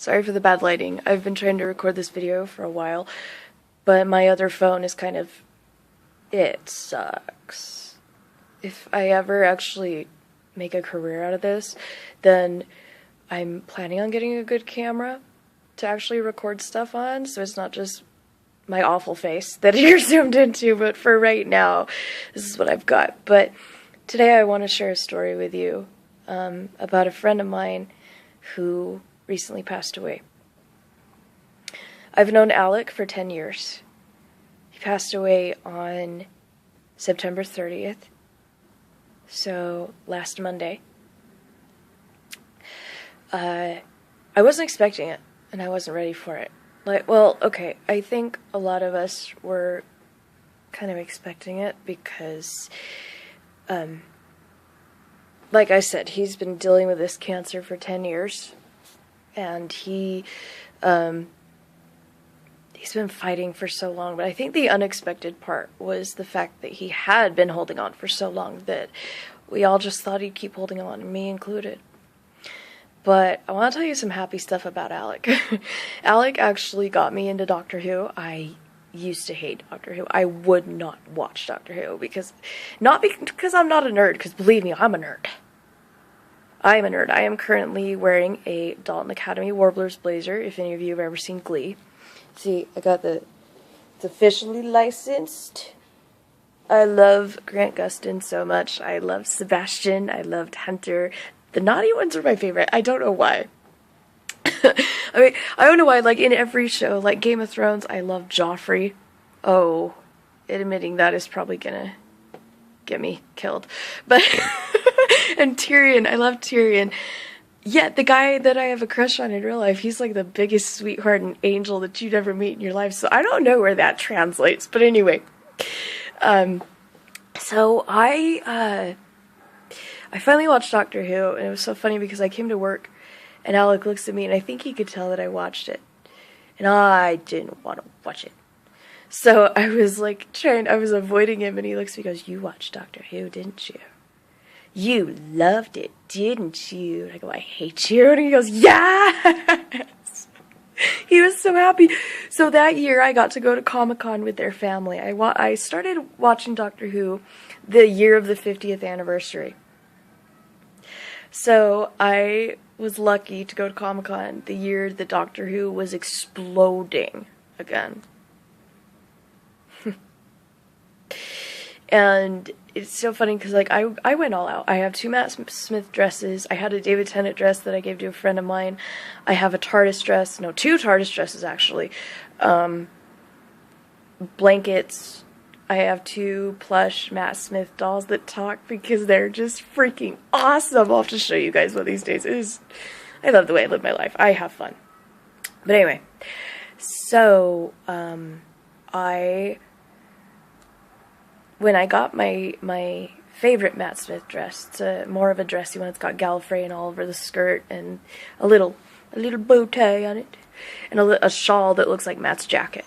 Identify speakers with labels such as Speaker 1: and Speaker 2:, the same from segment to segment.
Speaker 1: Sorry for the bad lighting. I've been trying to record this video for a while, but my other phone is kind of... it sucks. If I ever actually make a career out of this, then I'm planning on getting a good camera to actually record stuff on, so it's not just my awful face that you're zoomed into, but for right now, this is what I've got. But today I want to share a story with you about a friend of mine who recently passed away. I've known Alec for 10 years. He passed away on September 30th, so last Monday. I wasn't expecting it, and I wasn't ready for it. Okay, I think a lot of us were kind of expecting it because, like I said, he's been dealing with this cancer for 10 years, and he's been fighting for so long. But I think the unexpected part was the fact that he had been holding on for so long that we all just thought he'd keep holding on, me included. But I want to tell you some happy stuff about Alec. Alec actually got me into Doctor Who. I used to hate Doctor Who. I would not watch Doctor Who not because I'm not a nerd, because believe me, I'm a nerd. I am a nerd. I am currently wearing a Dalton Academy Warblers blazer, if any of you have ever seen Glee. See, I got it's officially licensed. I love Grant Gustin so much. I love Sebastian. I loved Hunter. The naughty ones are my favorite. I don't know why. I don't know why, like, in every show, like Game of Thrones, I love Joffrey. Oh, admitting that is probably gonna get me killed. But, and Tyrion, I love Tyrion. Yet, the guy that I have a crush on in real life, he's like the biggest sweetheart and angel that you'd ever meet in your life, so I don't know where that translates. But anyway, so I finally watched Doctor Who, and it was so funny because I came to work, and Alec looks at me, and I think he could tell that I watched it, and I didn't want to watch it. So I was like I was avoiding him, and he looks at me and goes, "You watched Doctor Who, didn't you? You loved it, didn't you?" And I go, "I hate you." And he goes, "Yes!" He was so happy. So that year, I got to go to Comic-Con with their family. I started watching Doctor Who the year of the 50th anniversary. So I was lucky to go to Comic-Con the year that Doctor Who was exploding again. And it's so funny because, like, I went all out. I have 2 Matt Smith dresses. I had a David Tennant dress that I gave to a friend of mine. I have a TARDIS dress. No, 2 TARDIS dresses, actually. Blankets. I have 2 plush Matt Smith dolls that talk because they're just freaking awesome. I'll have to show you guys one of these days. I love the way I live my life. I have fun. But anyway, so, when I got my favorite Matt Smith dress, it's more of a dressy one. It's got Gallifrey all over the skirt and a little bow tie on it, and a shawl that looks like Matt's jacket.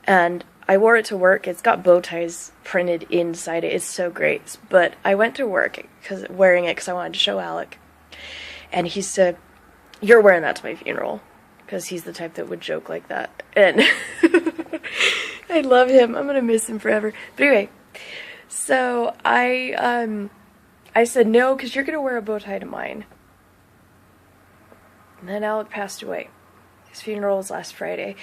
Speaker 1: And I wore it to work. It's got bow ties printed inside it. It's so great. But I went to work wearing it because I wanted to show Alec, and he said, "You're wearing that to my funeral," because he's the type that would joke like that. And I love him. I'm gonna miss him forever. But anyway. So I said no, because you're gonna wear a bow tie to mine. And then Alec passed away. His funeral was last Friday.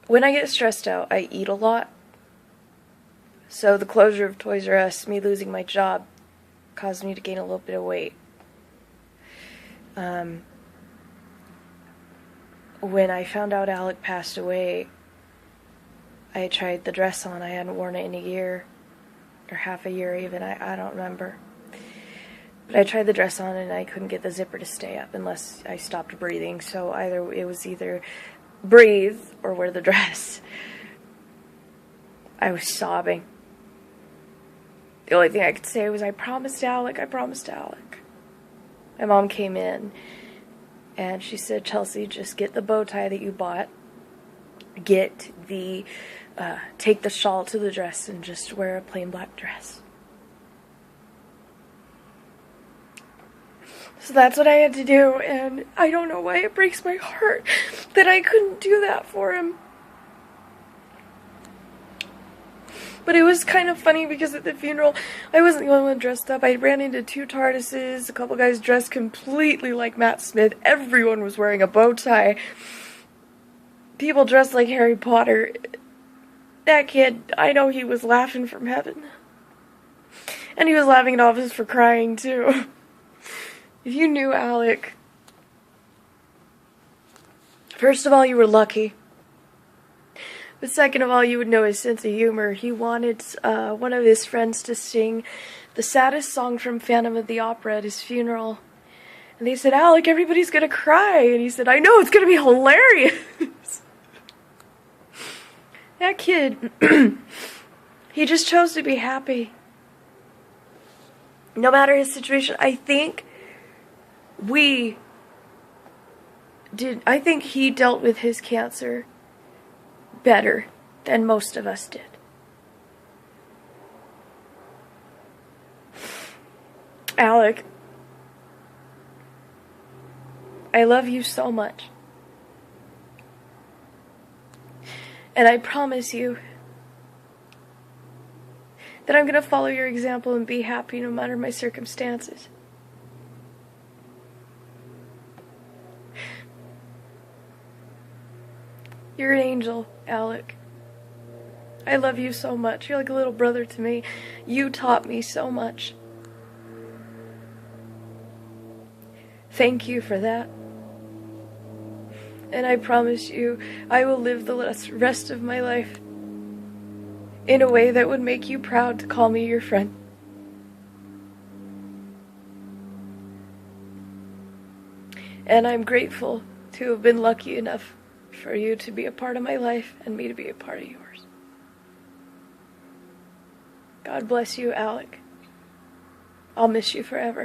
Speaker 1: When I get stressed out, I eat a lot. So the closure of Toys R Us, me losing my job, caused me to gain a little bit of weight. When I found out Alec passed away, I tried the dress on. I hadn't worn it in a year, or half a year even, I don't remember. But I tried the dress on and I couldn't get the zipper to stay up unless I stopped breathing, so it was either breathe or wear the dress. I was sobbing. The only thing I could say was, I promised Alec. My mom came in and she said, "Chelsea, just get the bow tie that you bought, take the shawl to the dress, and just wear a plain black dress." So that's what I had to do, and I don't know why it breaks my heart that I couldn't do that for him. But it was kind of funny because at the funeral, I wasn't the only one dressed up. I ran into 2 TARDISes, a couple guys dressed completely like Matt Smith. Everyone was wearing a bow tie. People dressed like Harry Potter. That kid, I know he was laughing from heaven. And he was laughing at all of us for crying, too. If you knew Alec, first of all, you were lucky. But second of all, you would know his sense of humor. He wanted one of his friends to sing the saddest song from Phantom of the Opera at his funeral. And they said, Alec, everybody's gonna cry. And he said, I know, it's gonna be hilarious. That kid, he just chose to be happy. No matter his situation, I think he dealt with his cancer better than most of us did. Alec, I love you so much. And I promise you that I'm going to follow your example and be happy no matter my circumstances. You're an angel, Alec. I love you so much. You're like a little brother to me. You taught me so much. Thank you for that. And I promise you, I will live the rest of my life in a way that would make you proud to call me your friend. And I'm grateful to have been lucky enough for you to be a part of my life and me to be a part of yours. God bless you, Alec. I'll miss you forever.